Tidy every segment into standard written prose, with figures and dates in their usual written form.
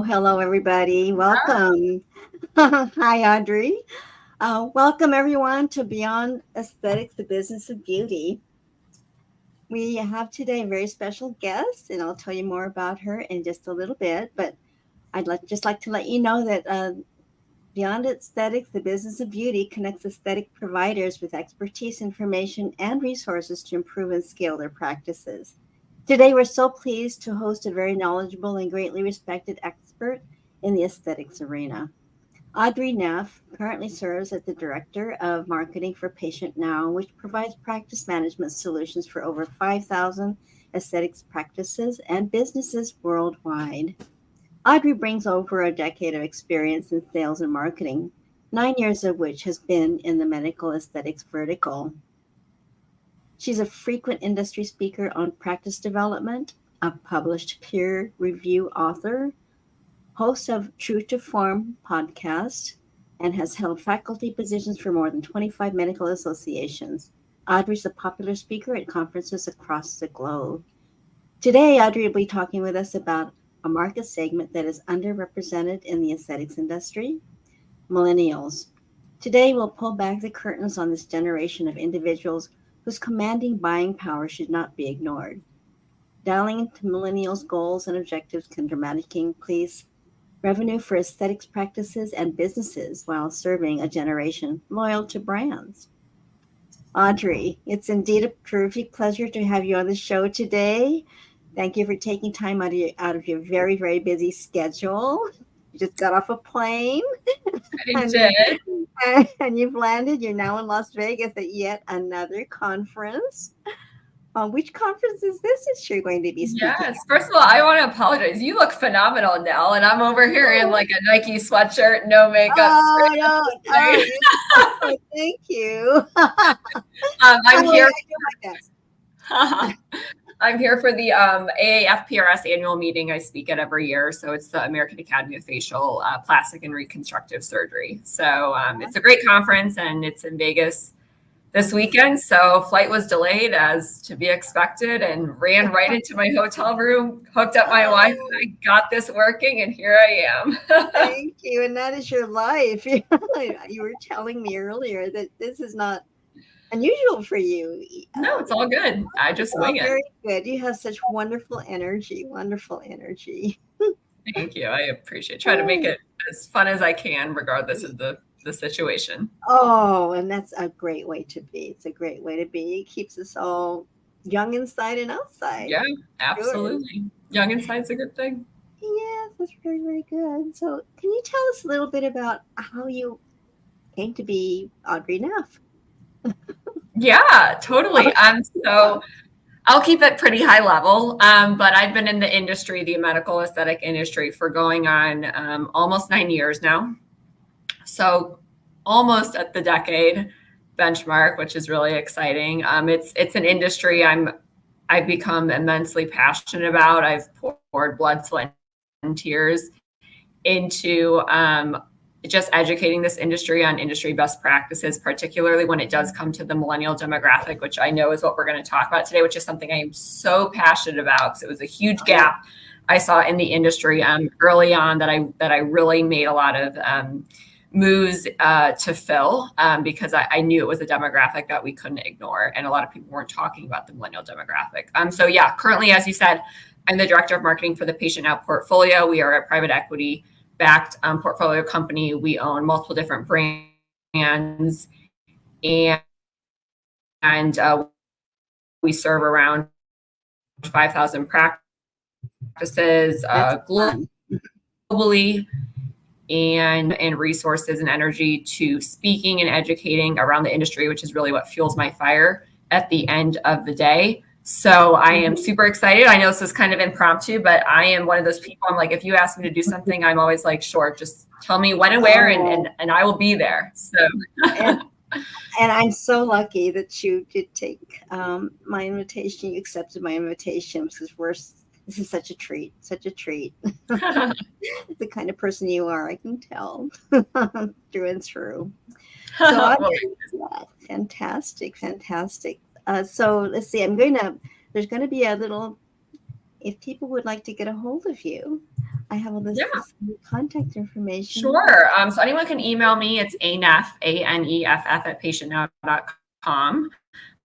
Hello, everybody. Welcome. Hi, Audrey. Welcome, everyone, to Beyond Aesthetics, the Business of Beauty. We have today a very special guest, and I'll tell you more about her in just a little bit. But just like to let you know that Beyond Aesthetics, the Business of Beauty connects aesthetic providers with expertise, information, and resources to improve and scale their practices. Today, we're so pleased to host a very knowledgeable and greatly respected expert in the aesthetics arena. Audrey Neff currently serves as the Director of Marketing for PatientNow, which provides practice management solutions for over 5,000 aesthetics practices and businesses worldwide. Audrey brings over a decade of experience in sales and marketing, 9 years of which has been in the medical aesthetics vertical. She's a frequent industry speaker on practice development, a published peer review author, host of True to Form podcast, and has held faculty positions for more than 25 medical associations. Audrey's a popular speaker at conferences across the globe. Today, Audrey will be talking with us about a market segment that is underrepresented in the aesthetics industry, millennials. Today, we'll pull back the curtains on this generation of individuals whose commanding buying power should not be ignored. Dialing into millennials' goals and objectives can dramatically increase revenue for aesthetics practices and businesses while serving a generation loyal to brands. Audrey, it's indeed a terrific pleasure to have you on the show today. Thank you for taking time out of your very, very busy schedule. You just got off a plane. I did. And you've landed. You're now in Las Vegas at yet another conference. Which conference is this that you're going to be speaking Yes. at? First of all, I want to apologize. You look phenomenal, Nell, and I'm over here in like a Nike sweatshirt, no makeup. Thank you. I'm here. I'm here for the AAFPRS annual meeting. I speak at every year. So it's the American Academy of Facial Plastic and Reconstructive Surgery. So it's a great conference, and it's in Vegas this weekend. So flight was delayed as to be expected, and ran right into my hotel room, hooked up my Wi-Fi, got this working, and here I am. Thank you. And that is your life. You were telling me earlier that this is not unusual for you. No, it's all good. I just wing it. Very good. You have such wonderful energy. Thank you. I appreciate it. Try to make it as fun as I can, regardless of the situation. Oh, and that's a great way to be. It's a great way to be. It keeps us all young inside and outside. Yeah, absolutely. Good. Young inside's a good thing. Yes, that's very, very good. So can you tell us a little bit about how you came to be Audrey Neff? Yeah, totally. So I'll keep it pretty high level, but I've been in the industry, the medical aesthetic industry, for going on almost 9 years now. So almost at the decade benchmark, which is really exciting. It's an industry I've become immensely passionate about. I've poured blood, sweat, and tears into just educating this industry on industry best practices, particularly when it does come to the millennial demographic, which I know is what we're going to talk about today, which is something I am so passionate about because it was a huge gap I saw in the industry early on that I really made a lot of moves to fill because I knew it was a demographic that we couldn't ignore, and a lot of people weren't talking about the millennial demographic. So yeah, currently, as you said, I'm the director of marketing for the PatientNow portfolio. We are a private equity backed portfolio company. We own multiple different brands, and we serve around 5,000 practices globally, and resources and energy to speaking and educating around the industry, which is really what fuels my fire at the end of the day. So I am super excited. I know this is kind of impromptu, but I am one of those people. I'm like, if you ask me to do something, I'm always like, sure, just tell me when and where, and I will be there. So. And I'm so lucky that you did take my invitation. You accepted my invitation because this is such a treat, such a treat. The kind of person you are, I can tell through and through. So fantastic, fantastic. So let's see. There's going to be a little. If people would like to get a hold of you, I have all this contact information. Sure. So anyone can email me. It's aneff, ANEFF at PatientNow.com.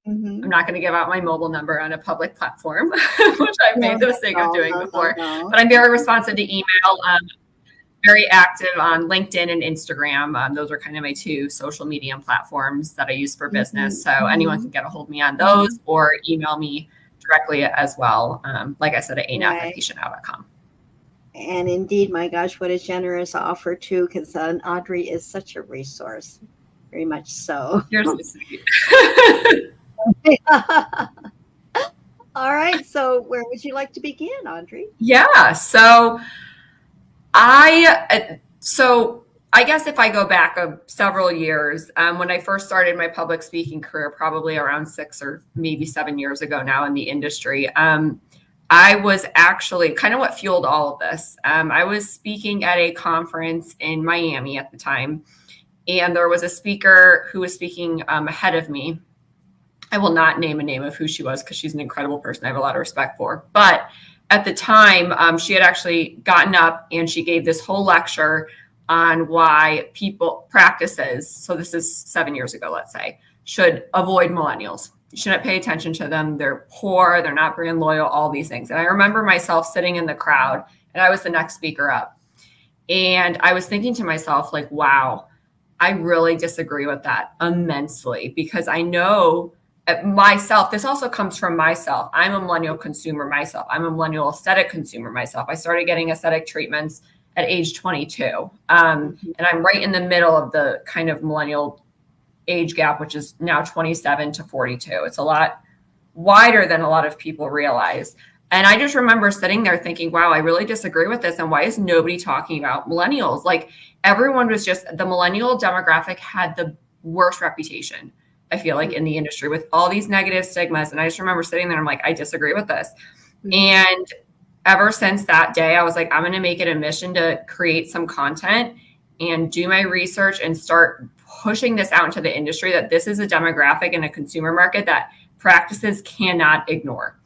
I'm not going to give out my mobile number on a public platform, which I've made the mistake of doing before. But I'm very responsive to email. Very active on LinkedIn and Instagram. Those are kind of my two social media platforms that I use for business. So anyone can get a hold of me on those or email me directly as well. Like I said, at aneff@patientnow.com. And indeed, my gosh, what a generous offer too, because Audrey is such a resource, very much so. You're so sweet. All right, so where would you like to begin, Audrey? Yeah, so I guess if I go back several years, when I first started my public speaking career, probably around 6 or maybe 7 years ago now in the industry, I was actually kind of what fueled all of this. I was speaking at a conference in Miami at the time, and there was a speaker who was speaking ahead of me. I will not name a name of who she was because she's an incredible person I have a lot of respect for. But at the time, she had actually gotten up and she gave this whole lecture on why practices, so this is 7 years ago, let's say, should avoid millennials. You shouldn't pay attention to them. They're poor. They're not brand loyal, all these things. And I remember myself sitting in the crowd, and I was the next speaker up. And I was thinking to myself, like, wow, I really disagree with that immensely, because I know myself, this also comes from myself. I'm a millennial consumer myself. I'm a millennial aesthetic consumer myself. I started getting aesthetic treatments at age 22. And I'm right in the middle of the kind of millennial age gap, which is now 27 to 42. It's a lot wider than a lot of people realize. And I just remember sitting there thinking, wow, I really disagree with this. And why is nobody talking about millennials? Like, everyone was just, the millennial demographic had the worst reputation, I feel like, in the industry, with all these negative stigmas. And I just remember sitting there, I'm like, I disagree with this. And ever since that day, I was like, I'm going to make it a mission to create some content and do my research and start pushing this out into the industry, that this is a demographic and a consumer market that practices cannot ignore.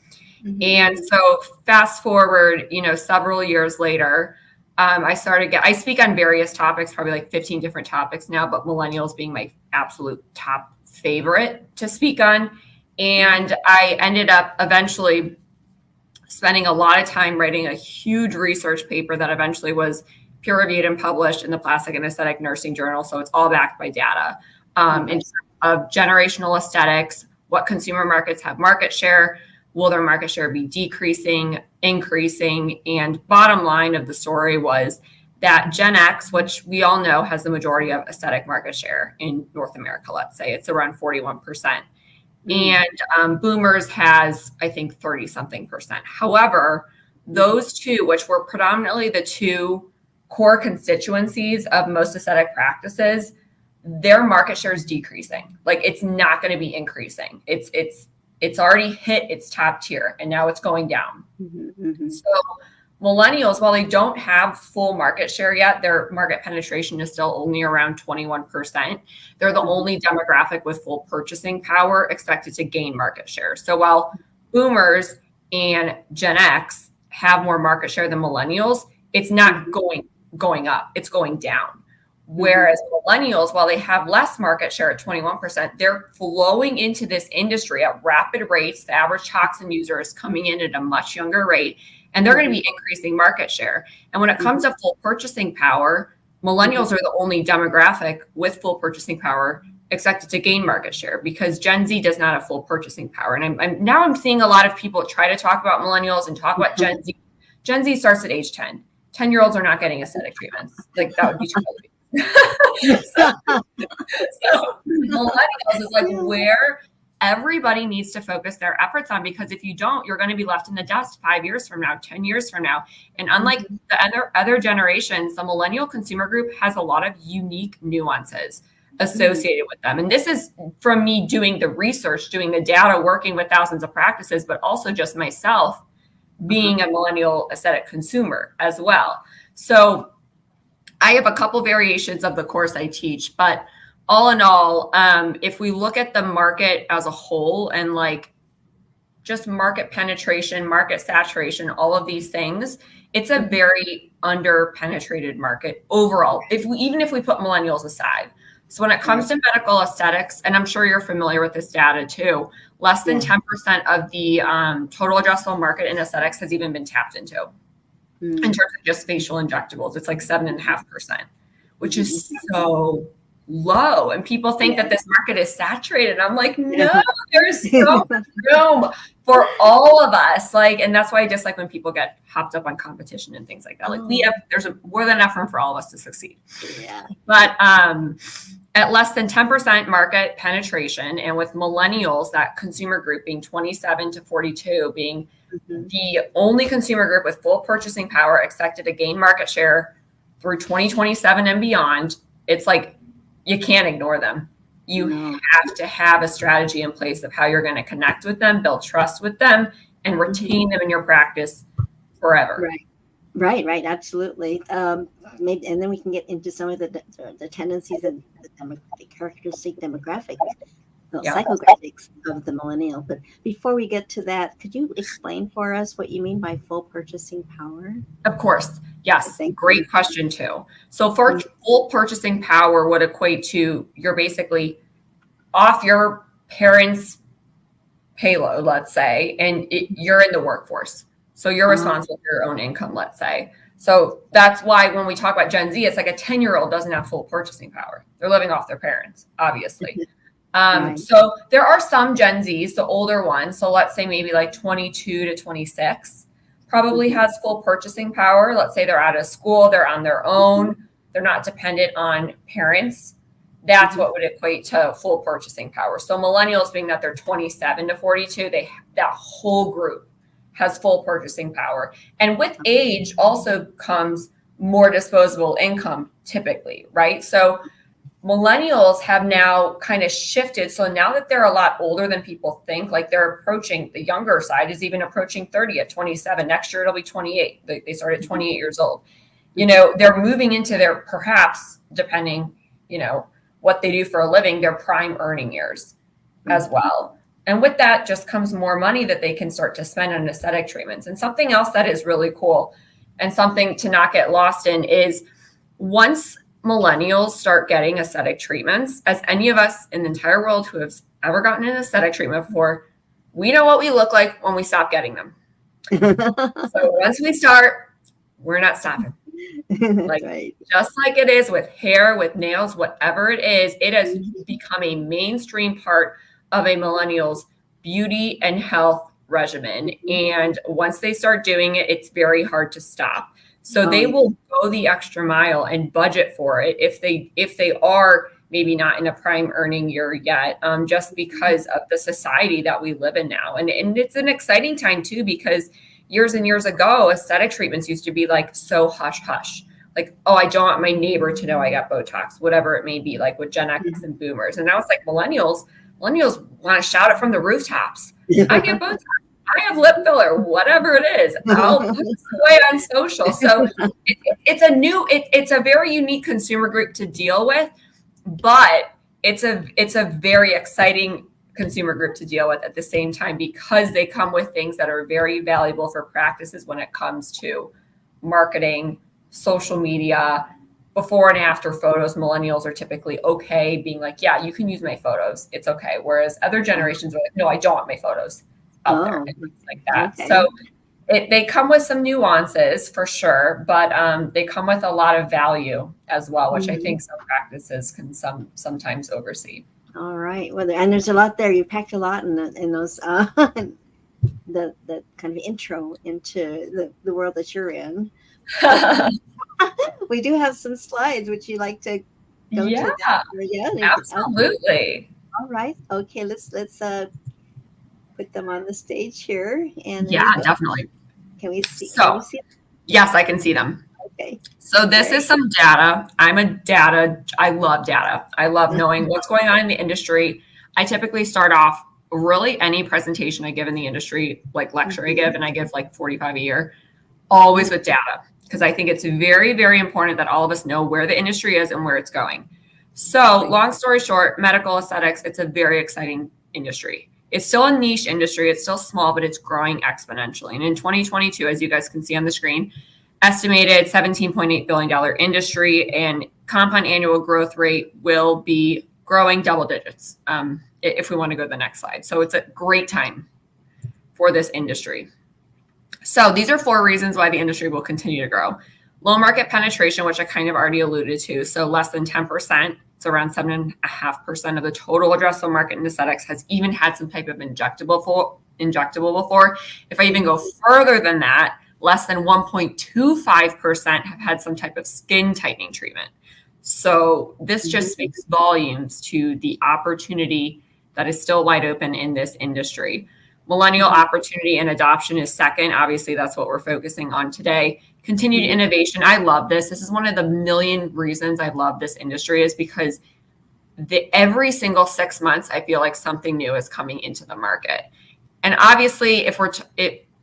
And so fast forward, several years later, I speak on various topics, probably like 15 different topics now, but millennials being my absolute top favorite to speak on. And I ended up eventually spending a lot of time writing a huge research paper that eventually was peer reviewed and published in the Plastic and Aesthetic Nursing Journal. So it's all backed by data in terms of generational aesthetics, what consumer markets have market share, will their market share be decreasing, increasing? And bottom line of the story was that Gen X, which we all know has the majority of aesthetic market share in North America, let's say it's around 41%. And boomers has, I think, 30 something percent. However, those two, which were predominantly the two core constituencies of most aesthetic practices, their market share is decreasing. Like, it's not going to be increasing. It's already hit its top tier, and now it's going down. So millennials, while they don't have full market share yet, their market penetration is still only around 21%. They're the only demographic with full purchasing power expected to gain market share. So while boomers and Gen X have more market share than millennials, it's not going up, it's going down. Whereas millennials, while they have less market share at 21%, they're flowing into this industry at rapid rates. The average toxin user is coming in at a much younger rate, and they're going to be increasing market share. And when it comes to full purchasing power, millennials are the only demographic with full purchasing power expected to gain market share, because Gen Z does not have full purchasing power. And I'm seeing a lot of people try to talk about millennials and talk about Gen Z. Gen Z starts at age 10. 10-year-olds are not getting aesthetic treatments. Like, that would be too early. so millennials is like where everybody needs to focus their efforts on, because if you don't, you're going to be left in the dust 5 years from now, 10 years from now. And unlike the other generations, the millennial consumer group has a lot of unique nuances associated with them. And this is from me doing the research, doing the data, working with thousands of practices, but also just myself being a millennial aesthetic consumer as well. So I have a couple variations of the course I teach, but all in all, if we look at the market as a whole and like just market penetration, market saturation, all of these things, it's a very under-penetrated market overall, even if we put millennials aside. So when it comes to medical aesthetics, and I'm sure you're familiar with this data too, less than 10% of the total addressable market in aesthetics has even been tapped into. In terms of just facial injectables, it's like 7.5%, which is so low. And people think that this market is saturated. I'm like, no, there's so much room for all of us. Like, and that's why I just like when people get hopped up on competition and things like that. Like there's more than enough room for all of us to succeed. Yeah. But at less than 10% market penetration, and with millennials, that consumer group being 27 to 42, being the only consumer group with full purchasing power expected to gain market share through 2027 and beyond, it's like you can't ignore them. You have to have a strategy in place of how you're going to connect with them, build trust with them, and retain them in your practice forever. Right. Absolutely. Maybe, and then we can get into some of the tendencies and the characteristic demographic, psychographics of the millennial. But before we get to that, could you explain for us what you mean by full purchasing power? Of course. Yes. Great question too. So for full purchasing power would equate to you're basically off your parents' payload, let's say, and you're in the workforce. So you're responsible for your own income, let's say. So that's why when we talk about Gen Z, it's like a 10-year-old doesn't have full purchasing power. They're living off their parents, obviously. So there are some Gen Zs, the older ones. So let's say maybe like 22 to 26 probably has full purchasing power. Let's say they're out of school, they're on their own, they're not dependent on parents. That's what would equate to full purchasing power. So millennials, being that they're 27 to 42, that whole group has full purchasing power. And with age also comes more disposable income typically, right? So millennials have now kind of shifted. So now that they're a lot older than people think, like they're approaching, the younger side is even approaching 30 at 27. Next year, it'll be 28. They start at 28 years old. They're moving into their, perhaps, depending, what they do for a living, their prime earning years as well. And with that just comes more money that they can start to spend on aesthetic treatments. And something else that is really cool and something to not get lost in is once millennials start getting aesthetic treatments, as any of us in the entire world who have ever gotten an aesthetic treatment before, we know what we look like when we stop getting them. So once we start, we're not stopping. Just like it is with hair, with nails, whatever it is, it has become a mainstream part of a millennial's beauty and health regimen. And once they start doing it, it's very hard to stop. So they will go the extra mile and budget for it if they are maybe not in a prime earning year yet, just because of the society that we live in now. And it's an exciting time too, because years and years ago, aesthetic treatments used to be like so hush hush. Like, oh, I don't want my neighbor to know I got Botox, whatever it may be, like with Gen X and boomers. And now it's like millennials want to shout it from the rooftops. I get Botox. I have lip filler, whatever it is. I'll put this away on social. So it's a very unique consumer group to deal with, but it's a very exciting consumer group to deal with at the same time, because they come with things that are very valuable for practices when it comes to marketing, social media, before and after photos. Millennials are typically okay being like, yeah, you can use my photos. It's okay. Whereas other generations are like, no, I don't want my photos out there. And things like that. Okay. So they come with some nuances for sure, but they come with a lot of value as well, which I think some practices can sometimes oversee. All right. Well, and there's a lot there. You packed a lot in those the kind of intro into the world that you're in. We do have some slides. Would you like to go to that? Yeah, absolutely. All right. Okay. Let's put them on the stage here, and there Yeah, we go. definitely. Can we see? Can you So, see? yes, I can see them. Okay. So this Great. is some data. I love data. I love knowing what's going on in the industry. I typically start off really any presentation I give in the industry, like lecture I give, and I give like 45 a year, always with data, because I think it's very, very important that all of us know where the industry is and where it's going. So Right. long story short, medical aesthetics, it's a very exciting industry. It's still a niche industry. It's still small, but it's growing exponentially. And in 2022, as you guys can see on the screen, estimated $17.8 billion industry, and compound annual growth rate will be growing double digits if we want to go to the next slide. So it's a great time for this industry. So these are 4 reasons why the industry will continue to grow. Low market penetration, which I kind of already alluded to. So less than 10%. It's around 7.5% of the total addressable market in aesthetics has even had some type of injectable before. If I even go further than that, less than 1.25% have had some type of skin tightening treatment. So this just speaks volumes to the opportunity that is still wide open in this industry. Millennial opportunity and adoption is second. Obviously, that's what we're focusing on today. Continued innovation. I love this. This is one of the million reasons I love this industry, is because every single 6 months, I feel like something new is coming into the market. And obviously, if we're,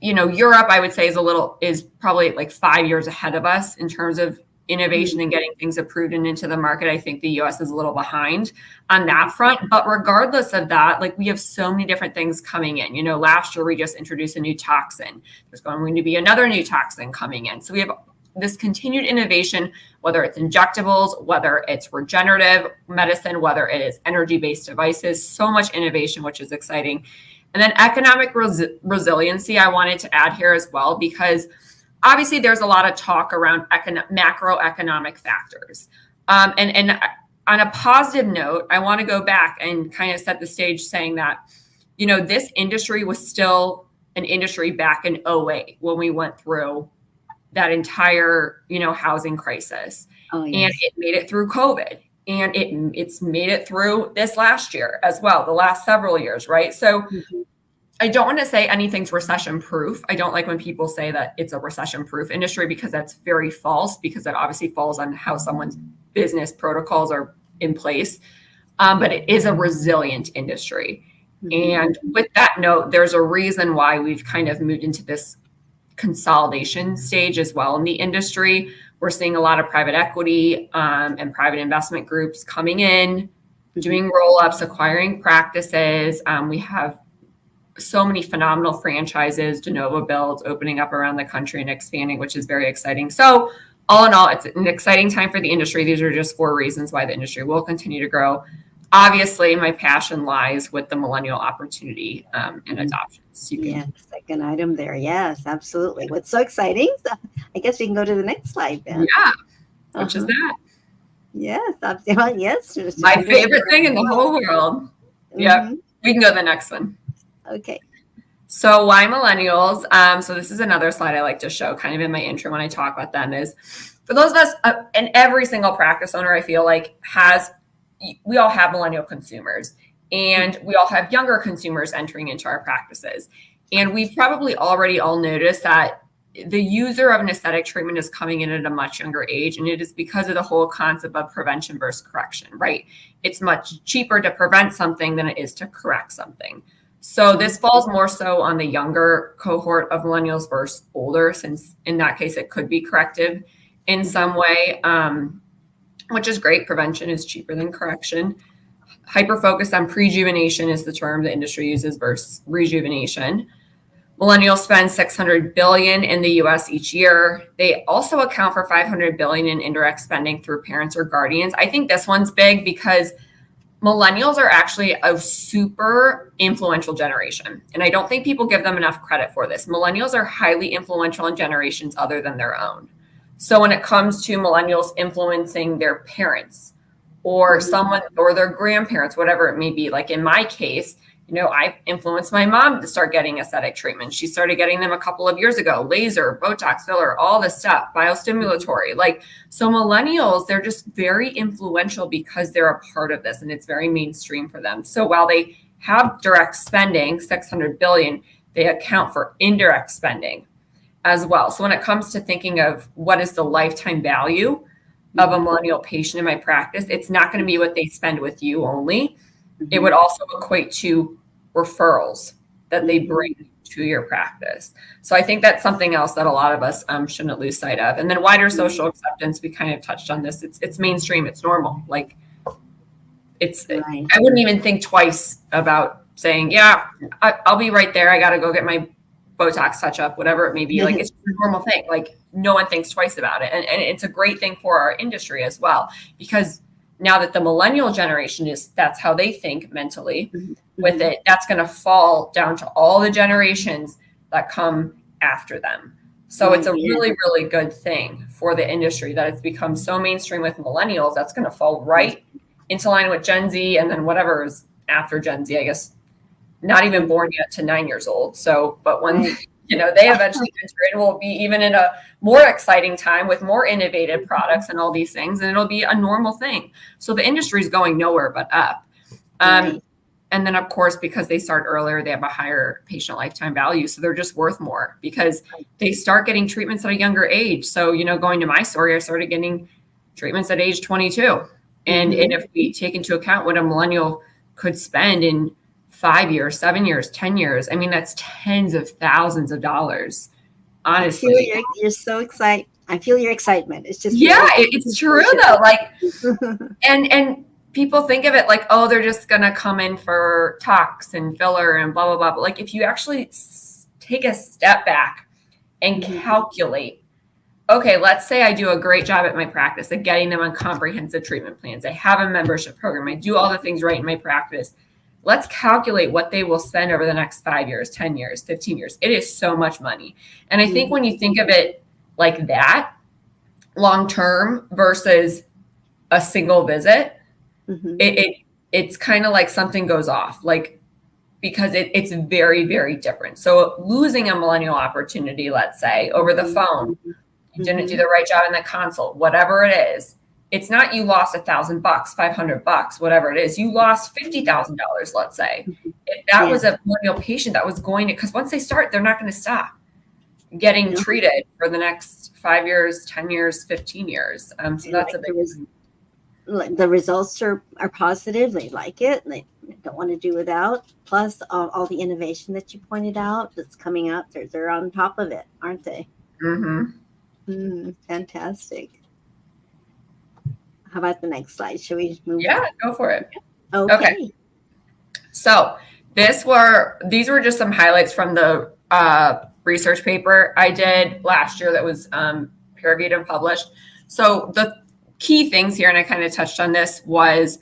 Europe, I would say is probably like 5 years ahead of us in terms of innovation and getting things approved and into the market. I think the US is a little behind on that front. But regardless of that, like, we have so many different things coming in. Last year we just introduced a new toxin. There's going to be another new toxin coming in. So we have this continued innovation, whether it's injectables, whether it's regenerative medicine, whether it is energy-based devices, so much innovation, which is exciting. And then economic resiliency, I wanted to add here as well, because obviously there's a lot of talk around macroeconomic factors. And on a positive note, I want to go back and kind of set the stage saying that, this industry was still an industry back in 2008 when we went through that entire, housing crisis. Oh, yes. And it made it through COVID. And it's made it through this last year as well, the last several years, right? So I don't want to say anything's recession proof. I don't like when people say that it's a recession proof industry, because that's very false, because it obviously falls on how someone's business protocols are in place. But it is a resilient industry. And with that note, there's a reason why we've kind of moved into this consolidation stage as well in the industry. We're seeing a lot of private equity and private investment groups coming in, doing roll-ups, acquiring practices. We have so many phenomenal franchises, de novo builds opening up around the country and expanding, which is very exciting. So all in all, it's an exciting time for the industry. These are just 4 reasons why the industry will continue to grow. Obviously, my passion lies with the millennial opportunity and adoption. So Yeah, second item there. Yes, absolutely. What's so exciting? So I guess we can go to the next slide then. Yeah, which is that? Yes, yes. My favorite thing in the whole world. Yep. We can go to the next one. Okay. So why millennials? So this is another slide I like to show kind of in my intro when I talk about them, is for those of us, and every single practice owner, I feel like we all have millennial consumers, and we all have younger consumers entering into our practices. And we've probably already all noticed that the user of an aesthetic treatment is coming in at a much younger age. And it is because of the whole concept of prevention versus correction, right? It's much cheaper to prevent something than it is to correct something. So this falls more so on the younger cohort of millennials versus older, since in that case, it could be corrective in some way, which is great. Prevention is cheaper than correction. Hyper-focused on prejuvenation is the term the industry uses versus rejuvenation. Millennials spend $600 billion in the US each year. They also account for $500 billion in indirect spending through parents or guardians. I think this one's big because millennials are actually a super influential generation. And I don't think people give them enough credit for this. Millennials are highly influential in generations other than their own. So when it comes to millennials influencing their parents or someone or their grandparents, whatever it may be, like in my case, I influenced my mom to start getting aesthetic treatment. She started getting them a couple of years ago, laser, Botox, filler, all this stuff, biostimulatory. So millennials, they're just very influential because they're a part of this and it's very mainstream for them. So while they have direct spending, 600 billion, they account for indirect spending as well. So when it comes to thinking of what is the lifetime value of a millennial patient in my practice, it's not going to be what they spend with you only. It would also equate to referrals that they bring to your practice. So I think that's something else that a lot of us shouldn't lose sight of. And then wider social acceptance, we kind of touched on this. It's mainstream, it's normal. I wouldn't even think twice about saying, yeah, I'll be right there. I got to go get my Botox touch up, whatever it may be. It's a normal thing. No one thinks twice about it. And it's a great thing for our industry as well, because now that the millennial generation that's how they think mentally with it, that's going to fall down to all the generations that come after them. So it's a really, really good thing for the industry that it's become so mainstream with millennials. That's going to fall right into line with Gen Z, and then whatever is after Gen Z, I guess, not even born yet to 9 years old. So, but when they eventually enter in, we'll be even in a more exciting time with more innovative products and all these things, and it'll be a normal thing. So the industry is going nowhere but up. And then, of course, because they start earlier, they have a higher patient lifetime value. So they're just worth more because they start getting treatments at a younger age. So, going to my story, I started getting treatments at age 22. And if we take into account what a millennial could spend in 5 years, 7 years, 10 years, I mean, that's tens of thousands of dollars, honestly. You're so excited. I feel your excitement. It's just it's true though. And people think of it like, oh, they're just gonna come in for tox and filler and blah blah blah. But if you actually take a step back and calculate, okay, let's say I do a great job at my practice at getting them on comprehensive treatment plans. I have a membership program. I do all the things right in my practice. Let's calculate what they will spend over the next 5 years, 10 years, 15 years. It is so much money. And I think when you think of it like that, long-term versus a single visit, it's kind of like something goes off, because it's very, very different. So losing a millennial opportunity, let's say, over the phone, you didn't do the right job in the consult, whatever it is. It's not you lost $1,000, $500, whatever it is. You lost $50,000, let's say. If that was a millennial patient that was going to, because once they start, they're not going to stop getting treated for the next 5 years, 10 years, 15 years. So that's a big reason. The results are positive. They like it. They don't want to do without. Plus all the innovation that you pointed out that's coming out. They're on top of it, aren't they? Fantastic. How about the next slide? Should we move? Yeah, go for it. Okay. So these were just some highlights from the research paper I did last year that was peer-reviewed and published. So the key things here, and I kind of touched on this, was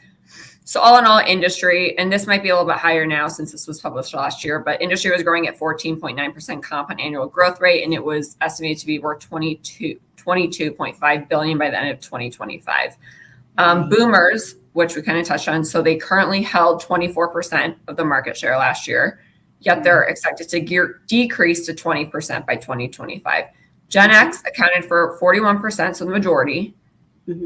so all in all, industry, and this might be a little bit higher now since this was published last year, but industry was growing at 14.9% compound annual growth rate, and it was estimated to be worth $22.5 billion by the end of 2025. Boomers, which we kind of touched on, so they currently held 24% of the market share last year, yet they're expected to decrease to 20% by 2025. Gen X accounted for 41%, so the majority,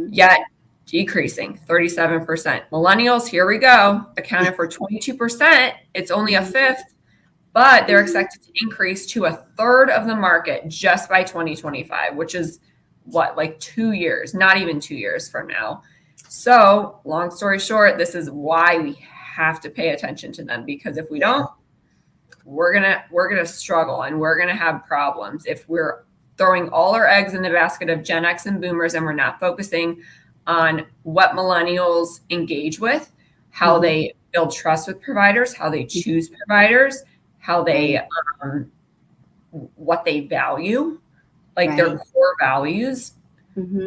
yet decreasing 37%. Millennials, here we go, accounted for 22%. It's only a fifth, but they're expected to increase to a third of the market just by 2025, which is what, 2 years, not even 2 years from now. So long story short, this is why we have to pay attention to them, because if we don't, we're gonna struggle and we're gonna have problems if we're throwing all our eggs in the basket of Gen X and Boomers and we're not focusing on what millennials engage with, how they build trust with providers, how they choose providers, how they what they value, their core values,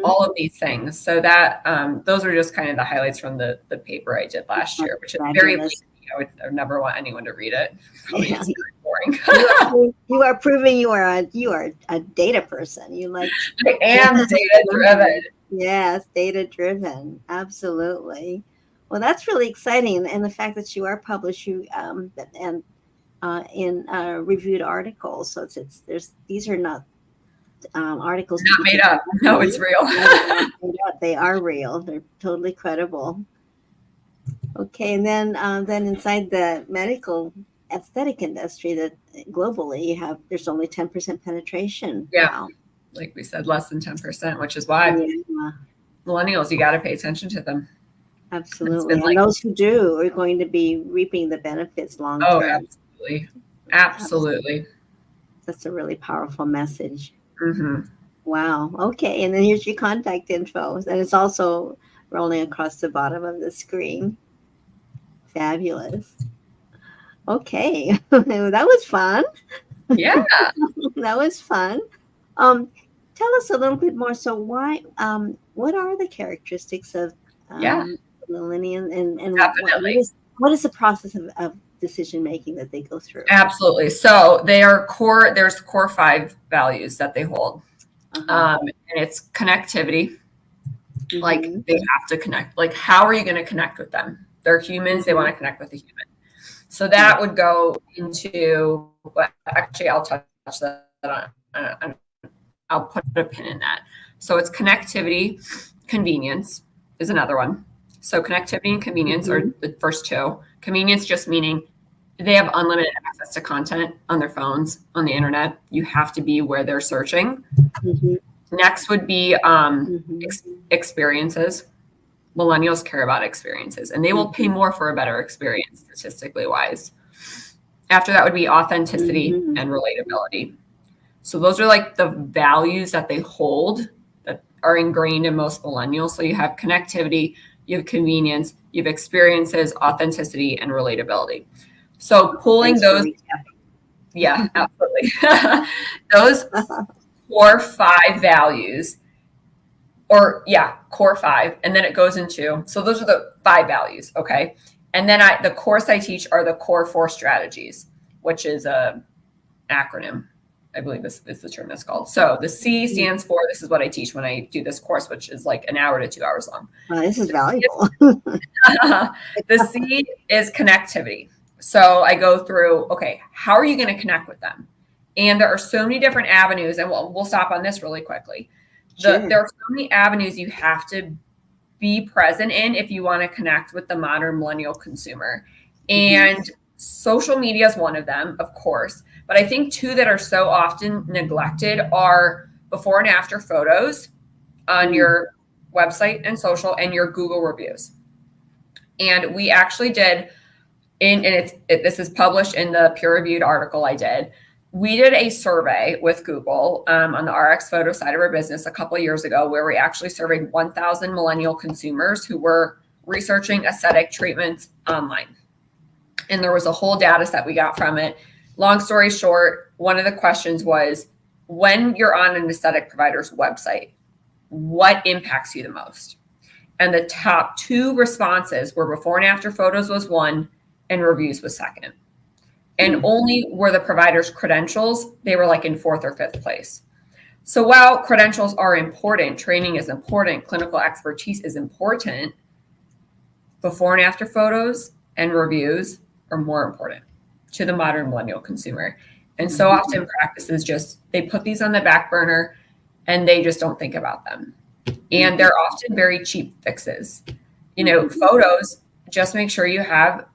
all of these things. So that those are just kind of the highlights from the paper I did last year, which is very lengthy. I would never want anyone to read it. It's very boring. You are proving you are a data person. I am data driven. Yes, data driven. Absolutely. Well, that's really exciting, and the fact that you are published, and in reviewed articles. So it's there's these are not articles to Not be made taken up. No, it's lightly. real. No, they're not made up. They are real. They're totally credible. Okay, and then inside the medical aesthetic industry, that globally you have there's only 10% penetration. Yeah. Wow. Like we said, less than 10%, which is why Yeah, millennials, you got to pay attention to them. It's been absolutely. And like, those who do are going to be reaping the benefits long oh, term. absolutely. Absolutely. That's a really powerful message. Mm-hmm. Wow. Okay. And then here's your contact info. And it's also rolling across the bottom of the screen. Fabulous. Okay. That was fun. Yeah. That was fun. Um, Tell us a little bit more. So what are the characteristics of Yeah. millennial, and Definitely. what is the process of decision making that they go through? Absolutely. So they are core, there's core 5 values that they hold. Uh-huh. And it's connectivity. Like Mm-hmm. they have to connect. Like, how are you going to connect with them? They're humans. They want to connect with a human. So that would go into, well, actually, I'll touch that on. I'll put a pin in that. So it's connectivity, convenience is another one. So connectivity and convenience are the first two. Convenience just meaning they have unlimited access to content on their phones, on the internet. You have to be where they're searching. Mm-hmm. Next would be experiences. Millennials care about experiences, and they will pay more for a better experience, statistically wise. After that would be authenticity and relatability. So those are like the values that they hold that are ingrained in most millennials. So you have connectivity, you have convenience, you have experiences, authenticity, and relatability. So pulling those, yeah, absolutely. Those core 5 values, core 5, and then it goes into, so those are the 5 values, okay? And then the course I teach are the core 4 strategies, which is a acronym. I believe this is the term that's called. So the C stands for, this is what I teach when I do this course, which is like an hour to 2 hours long. This is valuable. The C is connectivity. So I go through, okay, how are you going to connect with them? And there are so many different avenues, and we'll stop on this really quickly. Sure. There are so many avenues you have to be present in if you want to connect with the modern millennial consumer. And social media is one of them, of course. But I think 2 that are so often neglected are before and after photos on your website and social, and your Google reviews. And we actually did, this is published in the peer-reviewed article I did. We did a survey with Google on the RX photo side of our business a couple of years ago, where we actually surveyed 1,000 millennial consumers who were researching aesthetic treatments online. And there was a whole data set we got from it. Long story short, one of the questions was, when you're on an aesthetic provider's website, what impacts you the most? And the top 2 responses were before and after photos was 1, and reviews was 2nd. And only were the provider's credentials, they were like in 4th or 5th place. So while credentials are important, training is important, clinical expertise is important, before and after photos and reviews are more important to the modern millennial consumer. And so often practices just, they put these on the back burner and they just don't think about them. And they're often very cheap fixes. Photos, just make sure you have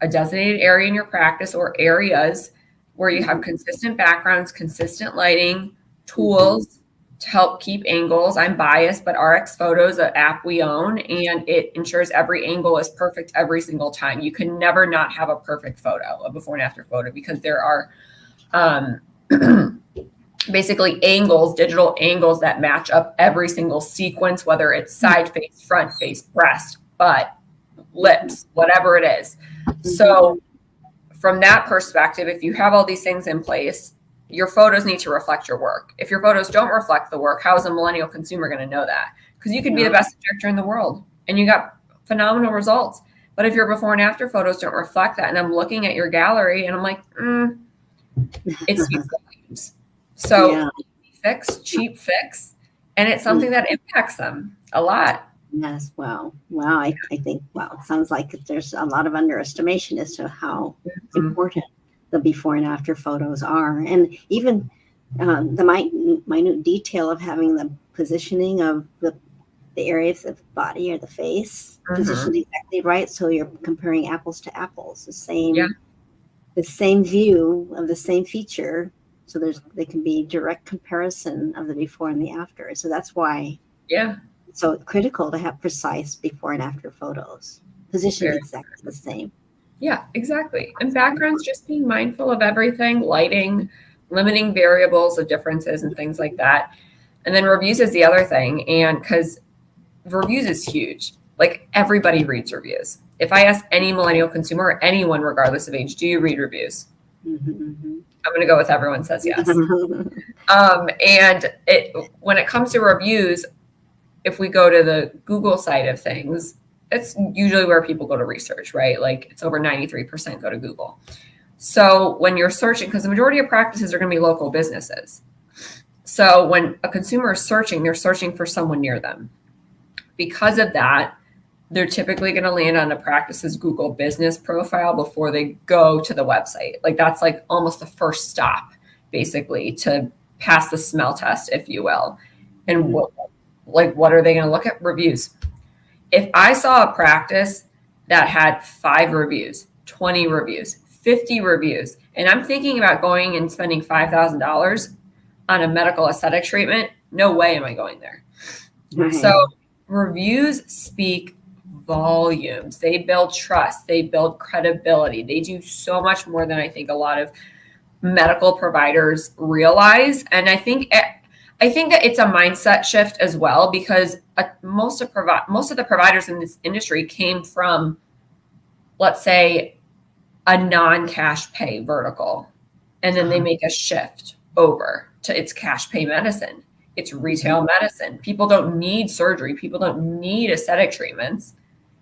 a designated area in your practice or areas where you have consistent backgrounds, consistent lighting, tools to help keep angles. I'm biased, but RX Photo is an app we own, and it ensures every angle is perfect every single time. You can never not have a perfect photo, a before and after photo, because there are basically angles, digital angles that match up every single sequence, whether it's side face, front face, breast, butt, lips, whatever it is. So from that perspective, if you have all these things in place, your photos need to reflect your work. If your photos don't reflect the work, how is a millennial consumer going to know that? Because you could be the best objector in the world and you got phenomenal results. But if your before and after photos don't reflect that, and I'm looking at your gallery and I'm like, it's so cheap fix, and it's something that impacts them a lot. Yes. Wow. Wow. I think, wow, it sounds like there's a lot of underestimation as to how Mhm. important the before and after photos are. And even the minute detail of having the positioning of the areas of the body or the face Mhm. positioned exactly right. So you're comparing apples to apples, Yeah. the same view of the same feature. So they can be direct comparison of the before and the after. So that's why Yeah. it's so critical to have precise before and after photos, positioned Very. exactly the same. Yeah, exactly. And backgrounds, just being mindful of everything, lighting, limiting variables of differences and things like that. And then reviews is the other thing. And because reviews is huge, like everybody reads reviews. If I ask any millennial consumer or anyone, regardless of age, do you read reviews? Mm-hmm. I'm going to go with everyone says yes. Mm-hmm. And when it comes to reviews, if we go to the Google side of things, it's usually where people go to research, right? Like it's over 93% go to Google. So when you're searching, because the majority of practices are going to be local businesses. So when a consumer is searching, they're searching for someone near them. Because of that, they're typically going to land on a practice's Google business profile before they go to the website. Like that's like almost the first stop, basically, to pass the smell test, if you will. And what are they going to look at? Reviews. If I saw a practice that had 5 reviews, 20 reviews, 50 reviews, and I'm thinking about going and spending $5,000 on a medical aesthetic treatment, no way am I going there. So Right. reviews speak volumes. They build trust. They build credibility. They do so much more than I think a lot of medical providers realize. And I think that it's a mindset shift as well because most of the providers in this industry came from, let's say, a non-cash pay vertical, and then they make a shift over to it's cash pay medicine. It's retail medicine. People don't need surgery. People don't need aesthetic treatments.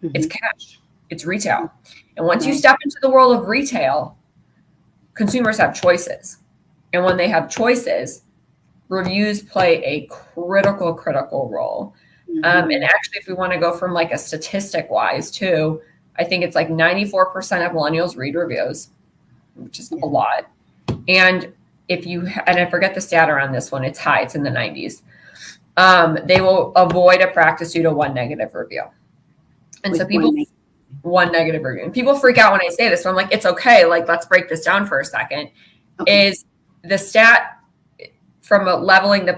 It's Mm-hmm. cash. It's retail. And once you Right. step into the world of retail, consumers have choices. And when they have choices, reviews play a critical role. And Mm-hmm. actually, if we want to go from like a statistic wise too, I think it's like 94% of millennials read reviews, which is Yeah. a lot. And and I forget the stat around this one, it's high, it's in the 90s. They will avoid a practice due to one negative review. And so With one make. one negative review. And people freak out when I say this, but I'm like, it's okay. Like, let's break this down for a second. Okay. Is the stat from a leveling the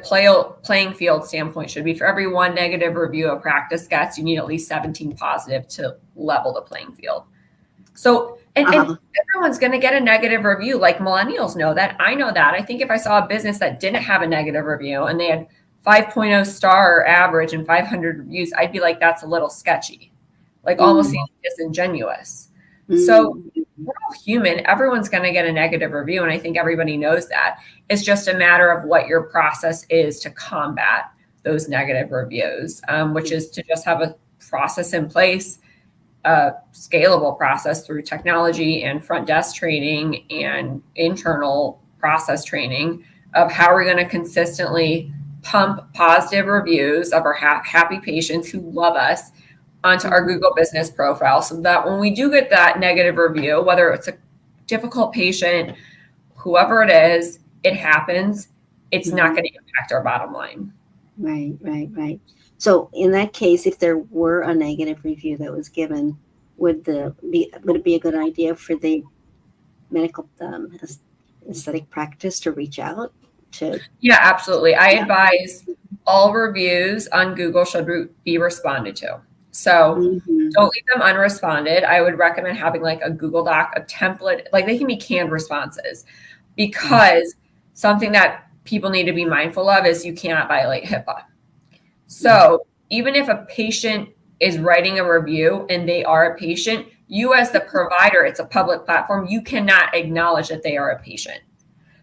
playing field standpoint should be for every one negative review a practice gets, you need at least 17 positive to level the playing field. So, and Uh-huh. everyone's going to get a negative review. Like millennials know that. I know that. I think if I saw a business that didn't have a negative review and they had 5.0 star average and 500 reviews, I'd be like, that's a little sketchy, like almost Mm. disingenuous. So Mm. we're all human. Everyone's going to get a negative review. And I think everybody knows that. It's just a matter of what your process is to combat those negative reviews, which is to just have a process in place, a scalable process through technology and front desk training and internal process training of how we're going to consistently pump positive reviews of our happy patients who love us onto our Google business profile so that when we do get that negative review, whether it's a difficult patient, whoever it is, it happens, it's not Mhm. going to impact our bottom line. Right, right, right. So in that case, if there were a negative review that was given, would it be a good idea for the medical aesthetic practice to reach out to? Yeah, absolutely. I Yeah. advise all reviews on Google should be responded to. So Mm-hmm. don't leave them unresponded. I would recommend having like a Google Doc, a template, like they can be canned responses because something that people need to be mindful of is you cannot violate HIPAA. Right. So even if a patient is writing a review and they are a patient, you as the provider, it's a public platform, you cannot acknowledge that they are a patient.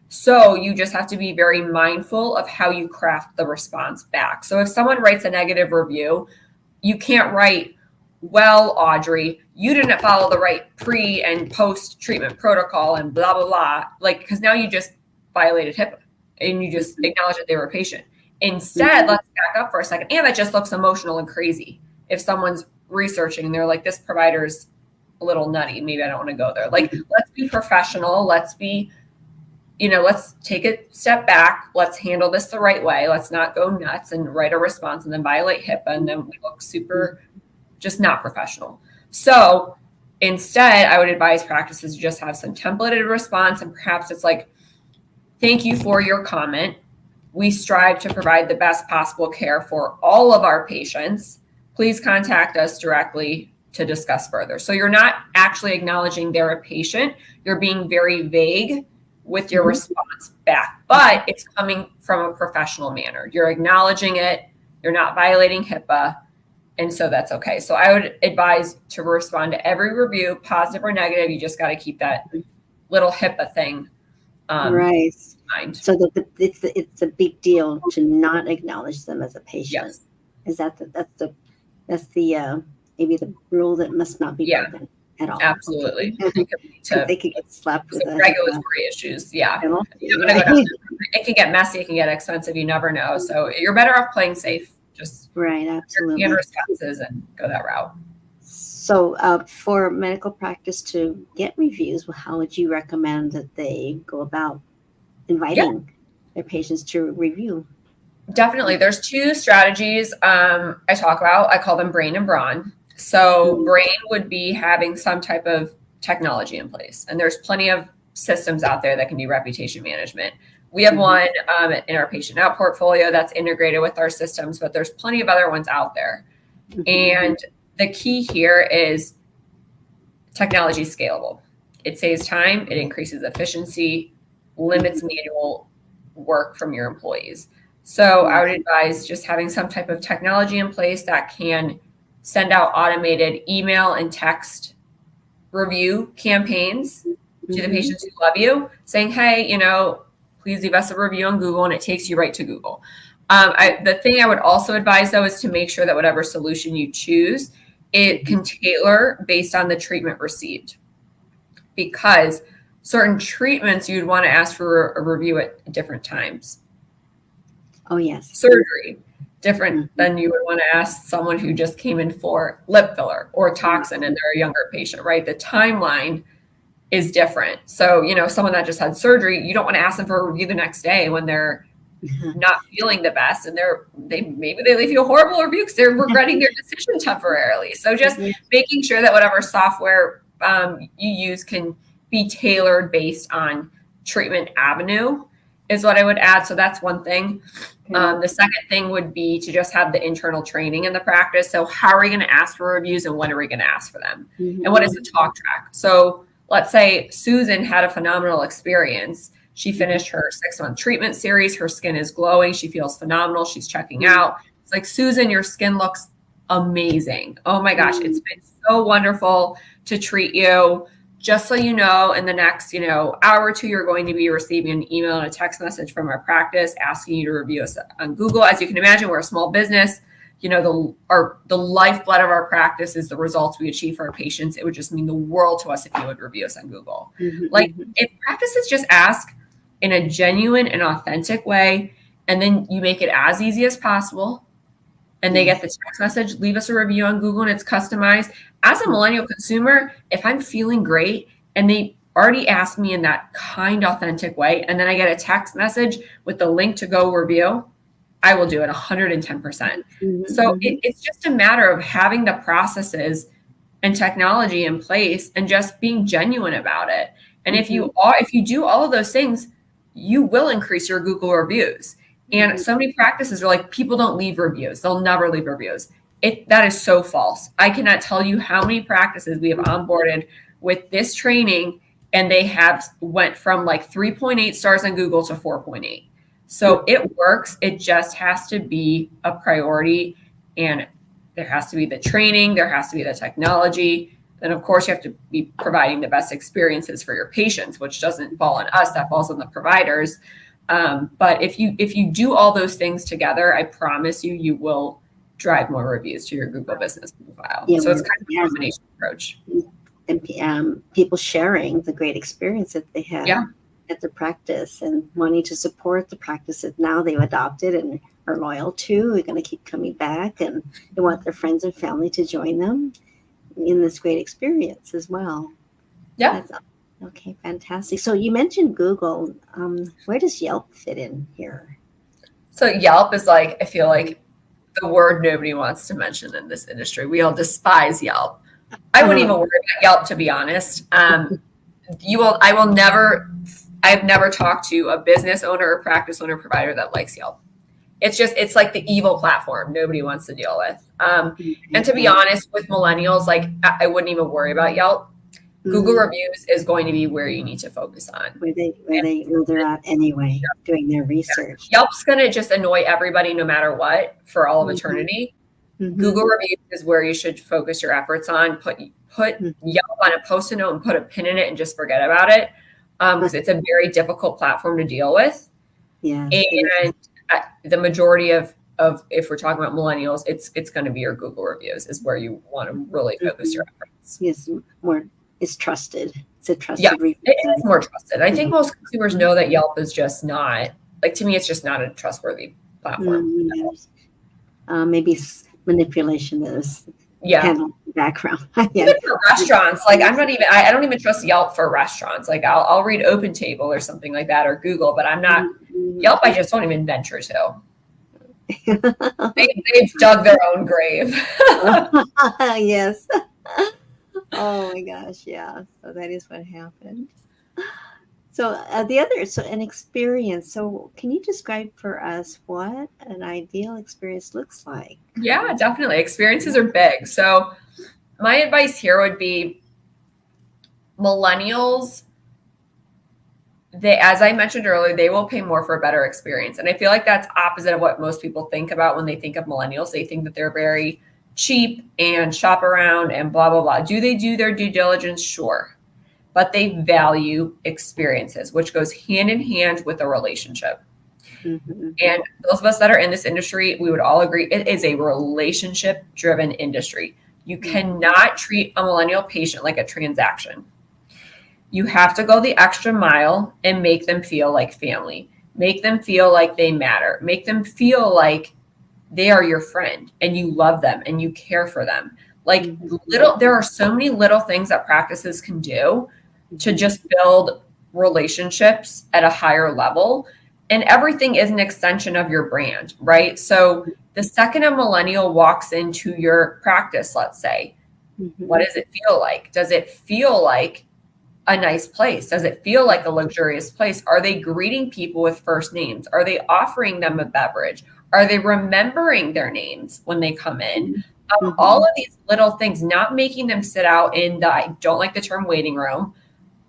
So you just have to be very mindful of how you craft the response back. So if someone writes a negative review, you can't write, well, Audrey, you didn't follow the right pre and post treatment protocol and blah, blah, blah. Like, because now you just violated HIPAA and you just acknowledge that they were a patient. Instead, Mm-hmm. let's back up for a second. And that just looks emotional and crazy. if someone's researching, they're like, this provider's a little nutty, maybe I don't want to go there. Like, let's be professional. Let's be, let's take a step back. Let's handle this the right way. Let's not go nuts and write a response and then violate HIPAA. And then we look super just not professional. So instead, I would advise practices to just have some templated response. And perhaps it's like, thank you for your comment. We strive to provide the best possible care for all of our patients. Please contact us directly to discuss further. So you're not actually acknowledging they're a patient. You're being very vague with your response back, but it's coming from a professional manner. You're acknowledging it. You're not violating HIPAA. And so that's okay. So I would advise to respond to every review, positive or negative. You just got to keep that little HIPAA thing right. in mind. So it's a big deal to not acknowledge them as a patient. Yes. Is that's the maybe the rule that must not be broken at all? Absolutely. They could get slapped with regulatory issues. Yeah. Penalty, It can get messy. It can get expensive. You never know. So you're better off playing safe. Just right. Absolutely. Your responses and go that route. So for medical practice to get reviews, how would you recommend that they go about inviting their patients to review? Definitely. There's two strategies I talk about. I call them brain and brawn. So brain would be having some type of technology in place. And there's plenty of systems out there that can do reputation management. We have one in our PatientNow portfolio that's integrated with our systems, but there's plenty of other ones out there. And the key here is technology is scalable. It saves time, it increases efficiency, limits manual work from your employees. So I would advise just having some type of technology in place that can send out automated email and text review campaigns to the patients who love you, saying, hey, please leave us a review on Google, and it takes you right to Google. The thing I would also advise, though, is to make sure that whatever solution you choose, it can tailor based on the treatment received. Because certain treatments, you'd want to ask for a review at different times. Oh, yes. Surgery, different than you would want to ask someone who just came in for lip filler or toxin and they're a younger patient, right? The timeline is different. So, someone that just had surgery, you don't want to ask them for a review the next day when they're not feeling the best and maybe they leave you a horrible review because they're regretting their decision temporarily. So just making sure that whatever software you use can be tailored based on treatment avenue is what I would add. So that's one thing. The second thing would be to just have the internal training in the practice. So how are we going to ask for reviews and when are we going to ask for them? And what is the talk track? So let's say Susan had a phenomenal experience. She finished her 6-month treatment series. Her skin is glowing. She feels phenomenal. She's checking out. It's like, Susan, your skin looks amazing. Oh my gosh, it's been so wonderful to treat you. Just so you know, in the next, hour or two, you're going to be receiving an email and a text message from our practice asking you to review us on Google. As you can imagine, we're a small business. The lifeblood of our practice is the results we achieve for our patients. It would just mean the world to us if you would review us on Google. If practices just ask in a genuine and authentic way, and then you make it as easy as possible, and they get the text message, leave us a review on Google, and it's customized. As a millennial consumer, if I'm feeling great and they already asked me in that kind, authentic way, and then I get a text message with the link to go review, I will do it 110%. So it's just a matter of having the processes and technology in place and just being genuine about it. And if you do all of those things, you will increase your Google reviews. And so many practices are like, people don't leave reviews. They'll never leave reviews. That is so false. I cannot tell you how many practices we have onboarded with this training, and they have went from like 3.8 stars on Google to 4.8. So it works. It just has to be a priority, and there has to be the training. There has to be the technology. And of course, you have to be providing the best experiences for your patients, which doesn't fall on us. That falls on the providers. But if you do all those things together, I promise you will drive more reviews to your Google business profile. So it's kind of a combination approach. And people sharing the great experience that they had. Yeah. at the practice and wanting to support the practice that now they've adopted and are loyal to. They're going to keep coming back, and they want their friends and family to join them in this great experience as well. Yeah. That's okay, fantastic. So you mentioned Google. Where does Yelp fit in here? So Yelp is like, I feel like the word nobody wants to mention in this industry. We all despise Yelp. I wouldn't even worry about Yelp, to be honest. I've never talked to a business owner or practice owner provider that likes Yelp. It's like the evil platform nobody wants to deal with. And to be honest, with millennials, like I wouldn't even worry about Yelp. Google reviews is going to be where you need to focus on. Where they're at anyway, doing their research. Yelp's going to just annoy everybody no matter what for all of eternity. Google reviews is where you should focus your efforts on. Put Yelp on a Post-it note and put a pin in it and just forget about it, because it's a very difficult platform to deal with. Yeah, and the majority of if we're talking about millennials, it's going to be your Google reviews is where you want to really focus your efforts. Yes, it's trusted. It's a trusted review. It is more trusted. I think most consumers know that Yelp is just not, like, to me, it's just not a trustworthy platform. Maybe manipulation is handled in the background. Even for restaurants, like I don't even trust Yelp for restaurants. Like I'll read OpenTable or something like that, or Google, but I'm not Yelp. I just don't even venture to. They've dug their own grave. Yes. Oh my gosh, yeah. So that is what happened. So an experience. So can you describe for us what an ideal experience looks like? Yeah, definitely. Experiences are big. So my advice here would be millennials, as I mentioned earlier, they will pay more for a better experience. And I feel like that's opposite of what most people think about when they think of millennials. They think that they're very cheap and shop around and blah, blah, blah. Do they do their due diligence? Sure. But they value experiences, which goes hand in hand with a relationship. And those of us that are in this industry, we would all agree it is a relationship-driven industry. You cannot treat a millennial patient like a transaction. You have to go the extra mile and make them feel like family. Make them feel like they matter. Make them feel like they are your friend and you love them and you care for them. Like there are so many little things that practices can do to just build relationships at a higher level. And everything is an extension of your brand, right? So the second a millennial walks into your practice, let's say, what does it feel like? Does it feel like a nice place? Does it feel like a luxurious place? Are they greeting people with first names? Are they offering them a beverage? Are they remembering their names when they come in? All of these little things, not making them sit out in the, I don't like the term waiting room,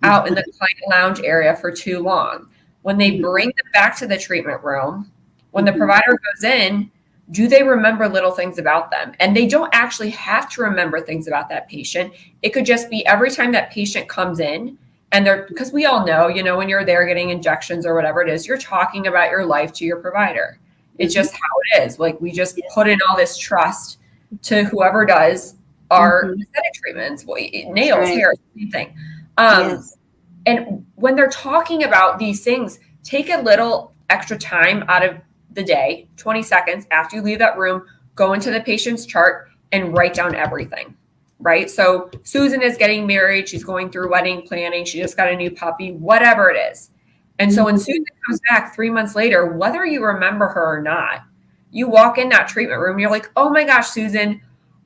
out in the client lounge area for too long. When they bring them back to the treatment room, when the provider goes in, do they remember little things about them? And they don't actually have to remember things about that patient. It could just be every time that patient comes in and because we all know, when you're there getting injections or whatever it is, you're talking about your life to your provider. It's just how it is. Like we just put in all this trust to whoever does our aesthetic treatments, nails, hair, same thing. And when they're talking about these things, take a little extra time out of the day, 20 seconds after you leave that room, go into the patient's chart and write down everything, right? So Susan is getting married. She's going through wedding planning. She just got a new puppy, whatever it is. And so when Susan comes back 3 months later, whether you remember her or not, you walk in that treatment room, you're like, oh my gosh, Susan,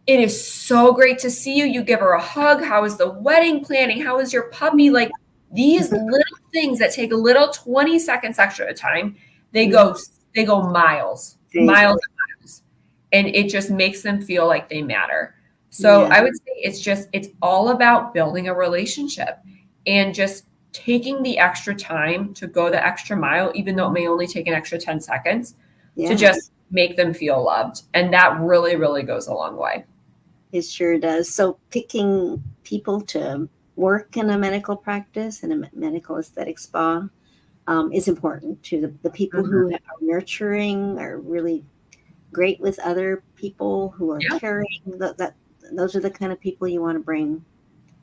it is so great to see you. You give her a hug. How is the wedding planning? How is your puppy? Like these little things that take a little 20 seconds extra time, they go miles. And it just makes them feel like they matter. So I would say it's all about building a relationship and just taking the extra time to go the extra mile, even though it may only take an extra 10 seconds to just make them feel loved. And that really, really goes a long way. It sure does. So picking people to work in a medical practice and a medical aesthetic spa is important to the people who are nurturing, are really great with other people who are caring. Those are the kind of people you want to bring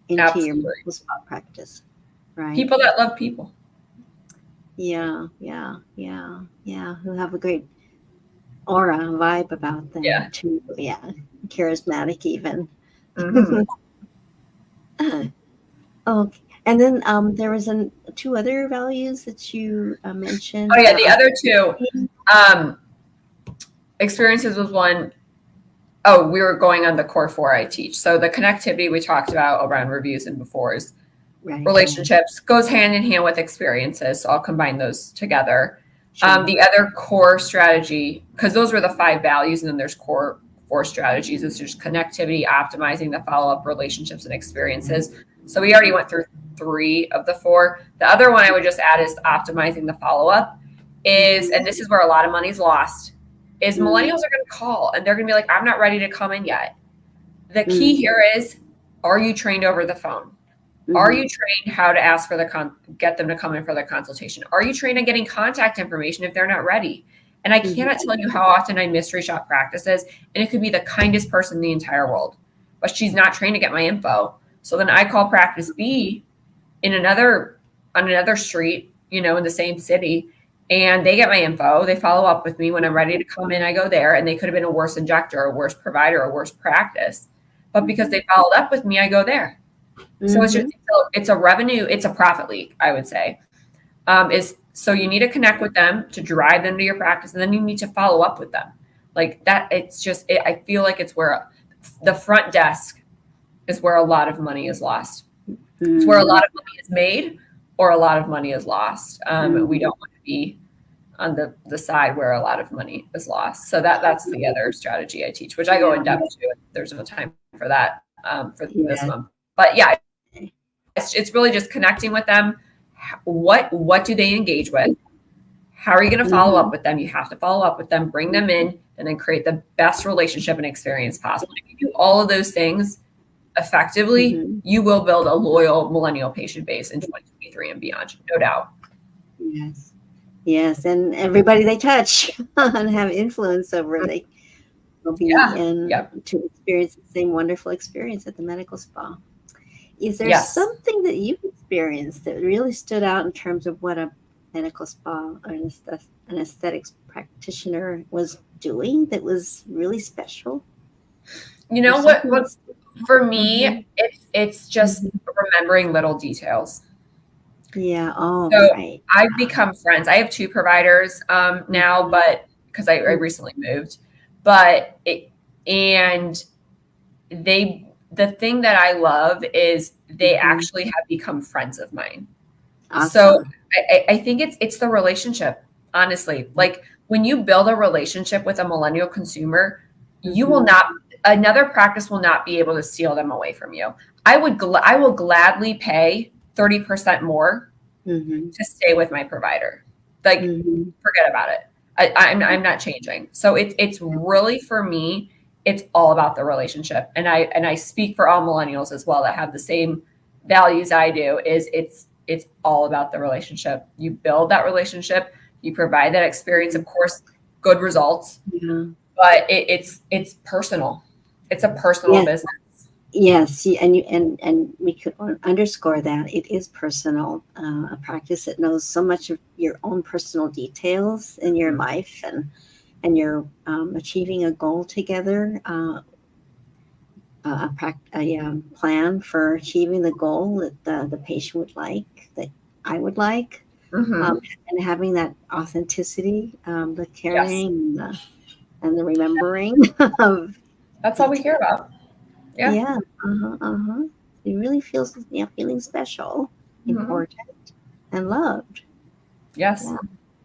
into your medical spa practice, right? People that love people. Yeah. Who have a great aura, vibe about them Yeah. too. Yeah, charismatic even. Hmm. Okay, and then there was two other values that you Oh mentioned. yeah, the other two um, experiences was one. Oh, we were going on the core four I teach. So the connectivity we talked about around reviews and befores. right. Relationships goes hand in hand with experiences. So I'll combine those together. Sure. The other core strategy, because those were the five values, and then there's core four strategies. Is just connectivity, optimizing the follow up, relationships, and experiences. So we already went through three of the four. The other one I would just add is optimizing the follow up. Is, and this is where a lot of money's lost. Is Mm-hmm. millennials are going to call and they're going to be like, I'm not ready to come in yet. The key Mm-hmm. here is, are you trained over the phone? Are Mm-hmm. you trained how to ask for get them to come in for the consultation? Are you trained on getting contact information if they're not ready? And I Mm-hmm. cannot tell you how often I mystery shop practices, and it could be the kindest person in the entire world, but she's not trained to get my info. So then I call practice B in another on another street, in the same city, and they get my info. They follow up with me when I'm ready to come in. I go there, and they could have been a worse injector, a worse provider, a worse practice, but because they followed up with me, I go there. So it's just Mm-hmm. it's a revenue, it's a profit leak, I would say. Is so you need to connect with them to drive them to your practice, and then you need to follow up with them like that. It's just I feel like it's where the front desk is where a lot of money is lost. It's where a Mm-hmm. lot of money is made or a lot of money is lost. We Mm-hmm. don't want to be on the side where a lot of money is lost. So that's the other strategy I teach, which I go Yeah. in depth to. There's no time for that for this Yeah. one. But yeah, it's really just connecting with them. What do they engage with? How are you going to follow Mm-hmm. up with them? You have to follow up with them, bring them in, and then create the best relationship and experience possible. If you do all of those things effectively, Mm-hmm. you will build a loyal millennial patient base in 2023 and beyond, no doubt. Yes. Yes, and everybody they touch and have influence over, they will be Yeah. in Yep. to experience the same wonderful experience at the medical spa. Is there Yes. something that you've experienced that really stood out in terms of what a medical spa or an aesthetics practitioner was doing that was really special? You Or know something what that's for me, hmm it's just remembering little details. yeah, oh So right. I've become friends. I have two providers now, Mhm, but because I recently moved, but and the thing that I love is they mhm. actually have become friends of mine. So Awesome. I think it's the relationship, honestly. Like when you build a relationship with a millennial consumer, you will Mhm, not another practice will not be able to steal them away from you. I will gladly pay 30% more mhm, to stay with my provider. Like, mhm. forget about it. I'm not changing. So it's really for me, it's all about the relationship. And I speak for all millennials as well that have the same values I do, is it's all about the relationship. You build that relationship, you provide that experience, of course, good results, Yeah. but it's personal. It's a personal Yes, business. yes, and we could underscore that it is personal. A practice that knows so much of your own personal details in your life, and you're achieving a goal together. A plan for achieving the goal that the patient would like, that I would like, um, Mm-hmm. and having that authenticity, the Yes. caring, and the remembering of That's all we detail. care about. Yeah. Yeah, uh-huh. It really feels, yeah, feeling special, Mm-hmm. important, and loved. Yes.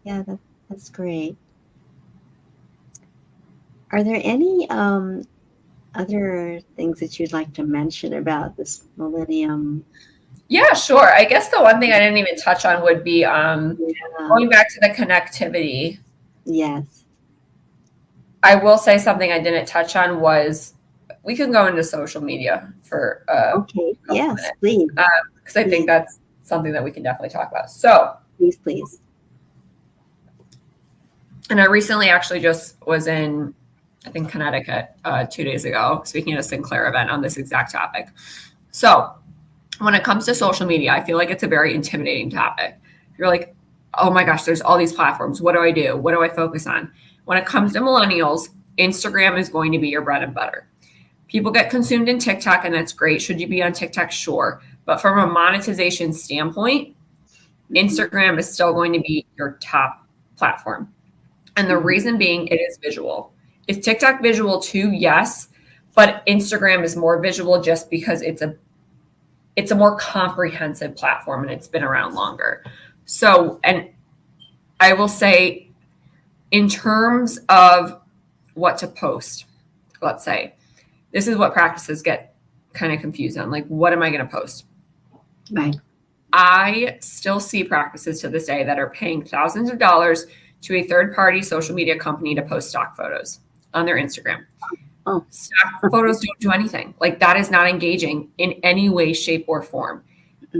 Yeah, yeah, that's great. Are there any other things that you'd like to mention about this millennium? Yeah, sure. I guess the one thing I didn't even touch on would be Yeah, going back to the connectivity. yes. I will say something I didn't touch on was we can go into social media for a Okay, couple yes, minutes please, because I think please, that's something that we can definitely talk about. So, please. and I recently actually just was in, I think, Connecticut 2 days ago, speaking at a Sinclair event on this exact topic. So, when it comes to social media, I feel like it's a very intimidating topic. You're like, oh my gosh, there's all these platforms. What do I do? What do I focus on? When it comes to millennials, Instagram is going to be your bread and butter. People get consumed in TikTok, and that's great. Should you be on TikTok? Sure. But from a monetization standpoint, Instagram is still going to be your top platform. And the reason being, it is visual. Is TikTok visual too? Yes. But Instagram is more visual just because it's a more comprehensive platform and it's been around longer. So, and I will say, in terms of what to post, let's say, this is what practices get kind of confused on. Like, what am I going to post? Right. I still see practices to this day that are paying thousands of dollars to a third-party social media company to post stock photos on their Instagram. Oh. Stock photos don't do anything. Like, that is not engaging in any way, shape, or form.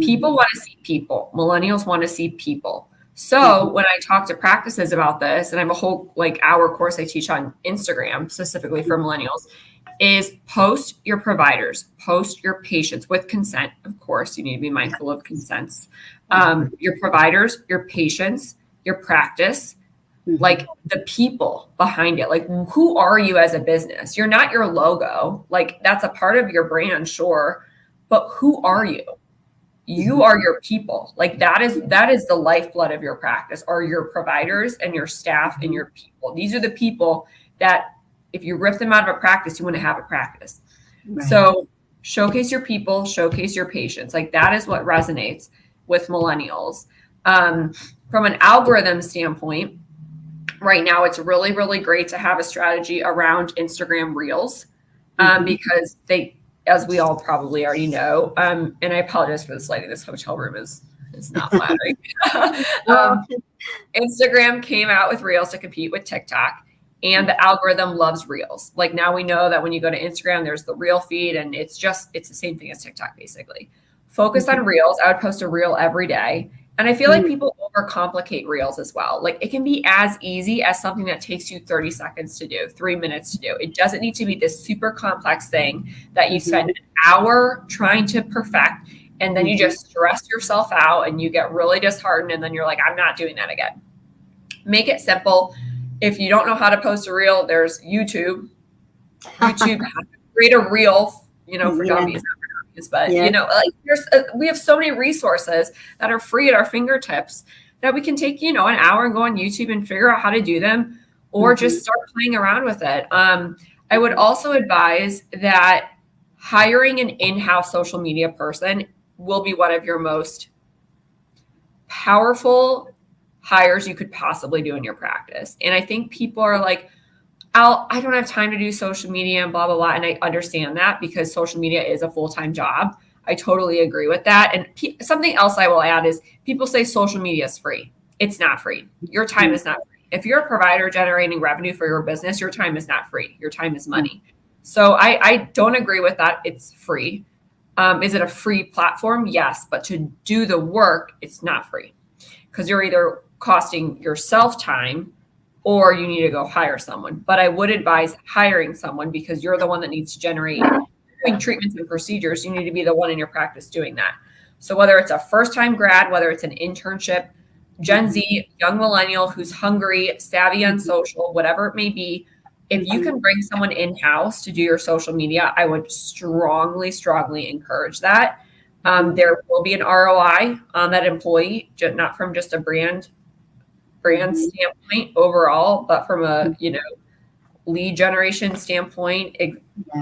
People want to see people. Millennials want to see people. So when I talk to practices about this, and I have a whole hour course I teach on Instagram specifically for millennials, is post your providers, post your patients with consent. Of course, you need to be mindful of consents. Your providers, your patients, your practice, like the people behind it. Like, who are you as a business? You're not your logo. Like, that's a part of your brand, sure, but who are you? You are your people. Like, that is the lifeblood of your practice, are your providers and your staff and your people. These are the people that, if you rip them out of a practice, you want to have a practice. Right. So showcase your people, showcase your patients. Like, that is what resonates with millennials. From an algorithm standpoint, right now, it's really, really great to have a strategy around Instagram Reels, because they, as we all probably already know, and I apologize for this lighting. This hotel room is not flattering. Instagram came out with Reels to compete with TikTok, and the algorithm loves Reels. Like, now we know that when you go to Instagram, there's the Reel feed, and it's the same thing as TikTok, basically. Focus on Reels. I would post a Reel every day. And I feel like people overcomplicate Reels as well. Like, it can be as easy as something that takes you 30 seconds to do, 3 minutes to do. It doesn't need to be this super complex thing that you spend an hour trying to perfect, and then you just stress yourself out and you get really disheartened, and then you're like, I'm not doing that again. Make it simple. If you don't know how to post a Reel, there's YouTube. YouTube has to create a Reel, for dummies. But we have so many resources that are free at our fingertips that we can take an hour and go on YouTube and figure out how to do them, or just start playing around with it. I would also advise that hiring an in-house social media person will be one of your most powerful hires you could possibly do in your practice. And I think people are like, I don't have time to do social media and blah, blah, blah. And I understand that, because social media is a full-time job. I totally agree with that. And something else I will add is, people say social media is free. It's not free. Your time is not free. If you're a provider generating revenue for your business, your time is not free. Your time is money. So I don't agree with that. It's free. Is it a free platform? Yes. But to do the work, it's not free, because you're either costing yourself time, or you need to go hire someone. But I would advise hiring someone, because you're the one that needs to generate doing treatments and procedures. You need to be the one in your practice doing that. So whether it's a first-time grad, whether it's an internship, Gen Z, young millennial who's hungry, savvy on social, whatever it may be, if you can bring someone in-house to do your social media, I would strongly, strongly encourage that. There will be an ROI on that employee, not from just a brand standpoint overall, but from a lead generation standpoint,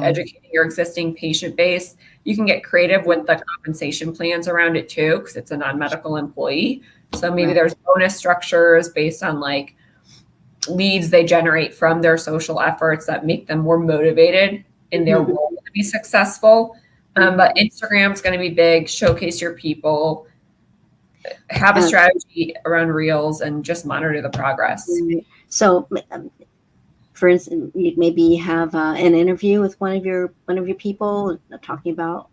educating your existing patient base. You can get creative with the compensation plans around it too, because it's a non-medical employee. So maybe there's bonus structures based on leads they generate from their social efforts that make them more motivated in their role to be successful. But Instagram's going to be big. Showcase your people. Have a strategy around Reels, and just monitor the progress. So, for instance, you maybe have an interview with one of your people talking about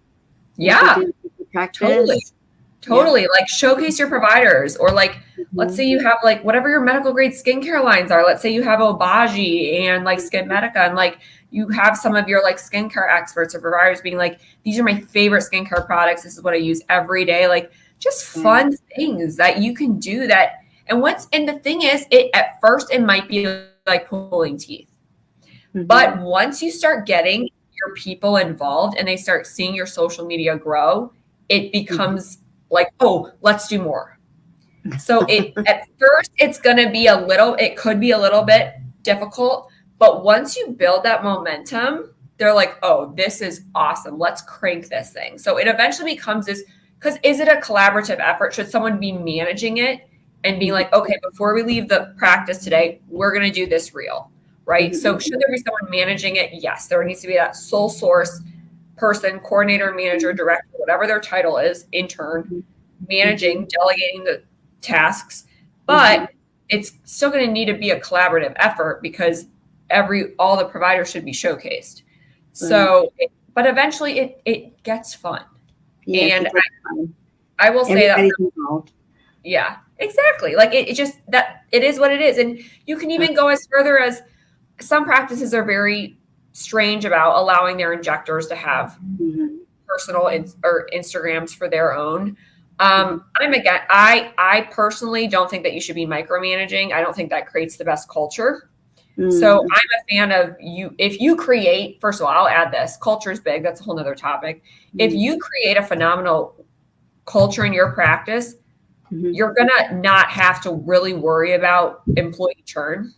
practice. Totally. Like, showcase your providers, or let's say you have whatever your medical grade skincare lines are. Let's say you have Obagi and Skin Medica, and you have some of your skincare experts or providers being like, these are my favorite skincare products. This is what I use every day. Just fun things that you can do that. And the thing is, it at first it might be like pulling teeth. But once you start getting your people involved and they start seeing your social media grow, it becomes like, oh, let's do more. So at first it could be a little bit difficult, but once you build that momentum, they're like, oh, this is awesome. Let's crank this thing. So it eventually becomes this, because is it a collaborative effort? Should someone be managing it and being like, okay, before we leave the practice today, we're going to do this reel, right? So should there be someone managing it? Yes, there needs to be that sole source person, coordinator, manager, director, whatever their title is, intern, managing, delegating the tasks, but it's still going to need to be a collaborative effort because all the providers should be showcased. So, but eventually it gets fun. Yes, and I will say that, yeah, exactly. Like it just, that it is what it is. And you can even go as further as some practices are very strange about allowing their injectors to have personal or Instagrams for their own. I personally don't think that you should be micromanaging. I don't think that creates the best culture. So I'm a fan of if you create, first of all, I'll add this, culture is big. That's a whole nother topic. If you create a phenomenal culture in your practice, you're going to not have to really worry about employee churn.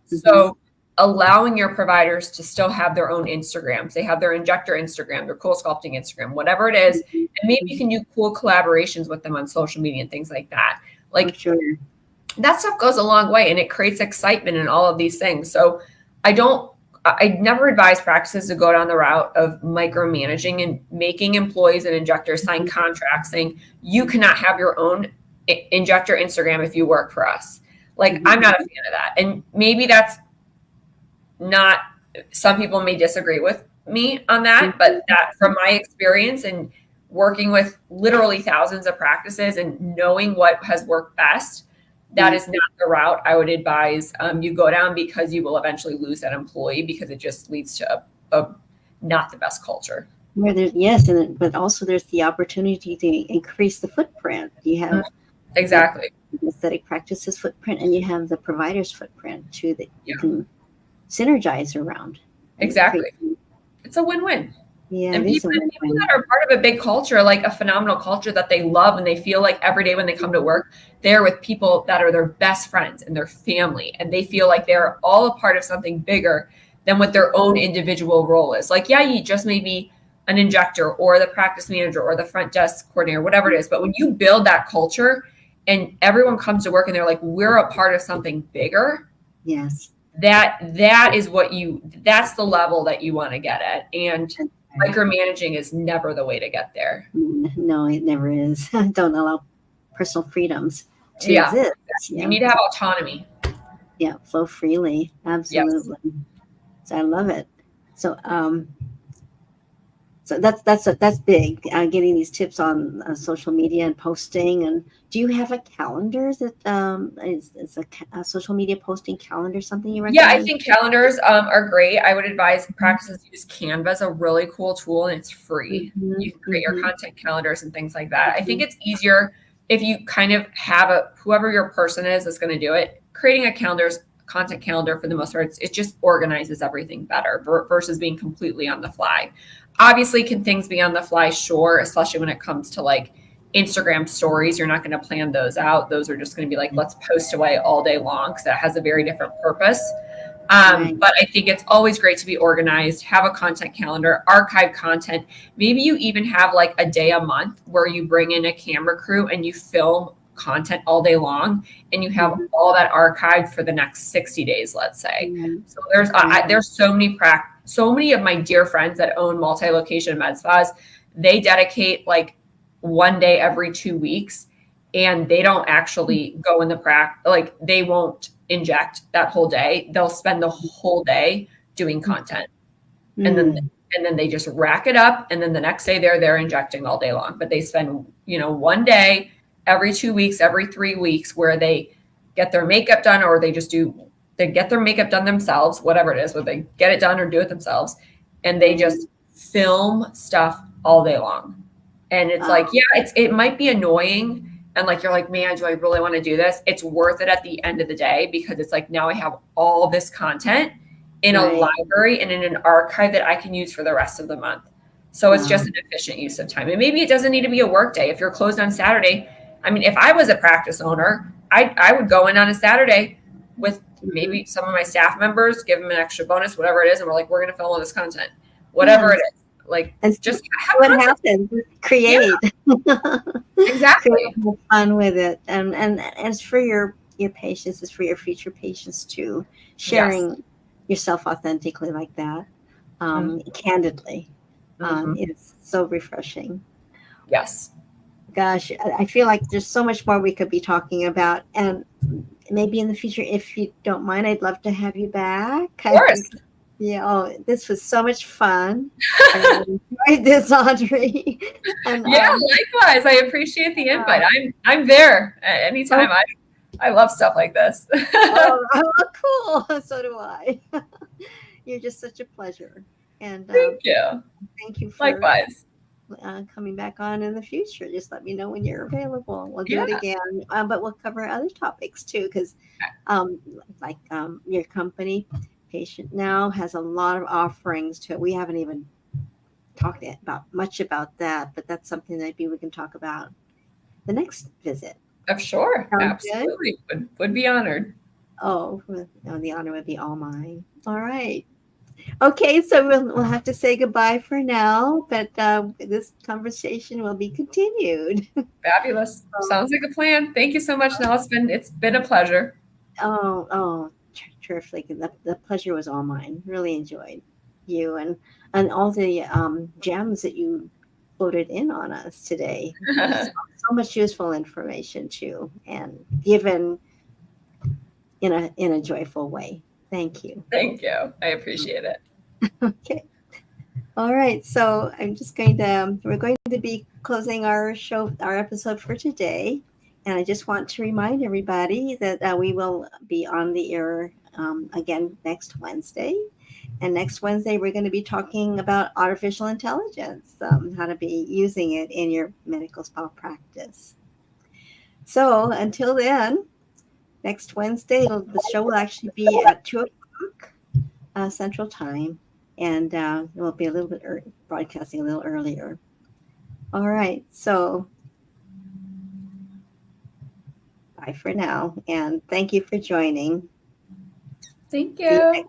So allowing your providers to still have their own Instagrams. They have their injector Instagram, their cool sculpting Instagram, whatever it is. And maybe you can do cool collaborations with them on social media and things like that. Like that stuff goes a long way and it creates excitement in all of these things. So I never advise practices to go down the route of micromanaging and making employees and injectors sign contracts saying you cannot have your own injector Instagram if you work for us. Like I'm not a fan of that. And maybe that's not, some people may disagree with me on that, but that from my experience and working with literally thousands of practices and knowing what has worked best, that is not the route I would advise you go down, because you will eventually lose that employee because it just leads to a not the best culture. Where but also there's the opportunity to increase the footprint. You have exactly the aesthetic practices footprint, and you have the provider's footprint too that you can synergize around. Exactly. It's a win-win. Yeah, and people that are part of a big culture, like a phenomenal culture that they love, and they feel like every day when they come to work, they're with people that are their best friends and their family, and they feel like they're all a part of something bigger than what their own individual role is. Like, yeah, you just may be an injector or the practice manager or the front desk coordinator, whatever it is. But when you build that culture and everyone comes to work and they're like, we're a part of something bigger. Yes. That's the level that you want to get at. And micromanaging is never the way to get there. No, it never is. Don't allow personal freedoms to exist. You need to have autonomy. Yeah, flow freely. Absolutely. Yes. So I love it. So so that's big. Getting these tips on social media and posting. And do you have a calendar that is a social media posting calendar something you recommend? Yeah, I think calendars are great. I would advise practices use Canva as a really cool tool, and it's free. You can create your content calendars and things like that. I think it's easier if you kind of have whoever your person is that's going to do it. Creating a content calendar, for the most part, it just organizes everything better versus being completely on the fly. Obviously, can things be on the fly? Sure, especially when it comes to like Instagram stories. You're not going to plan those out. Those are just going to be like, let's post away all day long, because that has a very different purpose. But I think it's always great to be organized, have a content calendar, archive content. Maybe you even have like a day a month where you bring in a camera crew and you film content all day long, and you have all that archived for the next 60 days, let's say. So there's so many of my dear friends that own multi-location med spas. They dedicate like one day every 2 weeks, and they don't actually go in the practice. Like, they won't inject that whole day. They'll spend the whole day doing content, and then they just rack it up, and then the next day they're injecting all day long. But they spend one day every 2 weeks, every 3 weeks, where they get their makeup done, or they get their makeup done themselves, whatever it is, whether they get it done or do it themselves, and they just film stuff all day long. And it's like, it might be annoying and like you're like, man, do I really want to do this? It's worth it at the end of the day, because it's like, now I have all this content in a library and in an archive that I can use for the rest of the month. So it's just an efficient use of time. And maybe it doesn't need to be a work day. If you're closed on Saturday, I mean, if I was a practice owner, I would go in on a Saturday with maybe some of my staff members, give them an extra bonus, whatever it is. And we're like, we're going to film all this content, whatever it is. Like, and just have what happens. Create. Yeah. Exactly. Have fun with it. And it's for your patients, it's for your future patients too. Sharing yourself authentically like that, candidly. It's so refreshing. Yes. Gosh, I feel like there's so much more we could be talking about. And maybe in the future, if you don't mind, I'd love to have you back. Of course. This was so much fun. I really enjoyed this, Audrey. And, likewise. I appreciate the invite. I'm there anytime. I love stuff like this. Cool. So do I. You're just such a pleasure. And thank you. Thank you for likewise coming back on in the future. Just let me know when you're available. We'll do it again. But we'll cover other topics too, because your company, PatientNow, has a lot of offerings to it. We haven't even talked much about that, but that's something that maybe we can talk about the next visit. Sure. Absolutely. Would be honored. Oh, the honor would be all mine. All right. Okay, so we'll have to say goodbye for now, but this conversation will be continued. Fabulous. Sounds like a plan. Thank you so much, Nell. It's been a pleasure. Oh, terrific. The pleasure was all mine. Really enjoyed you and all the gems that you loaded in on us today. So much useful information too, and given in a joyful way. Thank you. Thank you. I appreciate it. Okay. All right. So we're going to be closing our episode for today. And I just want to remind everybody that we will be on the air again next Wednesday. And next Wednesday, we're going to be talking about artificial intelligence, how to be using it in your medical spa practice. So until then, next Wednesday, the show will actually be at 2:00 Central Time, and we'll be a little bit broadcasting a little earlier. All right, so bye for now, and thank you for joining. Thank you.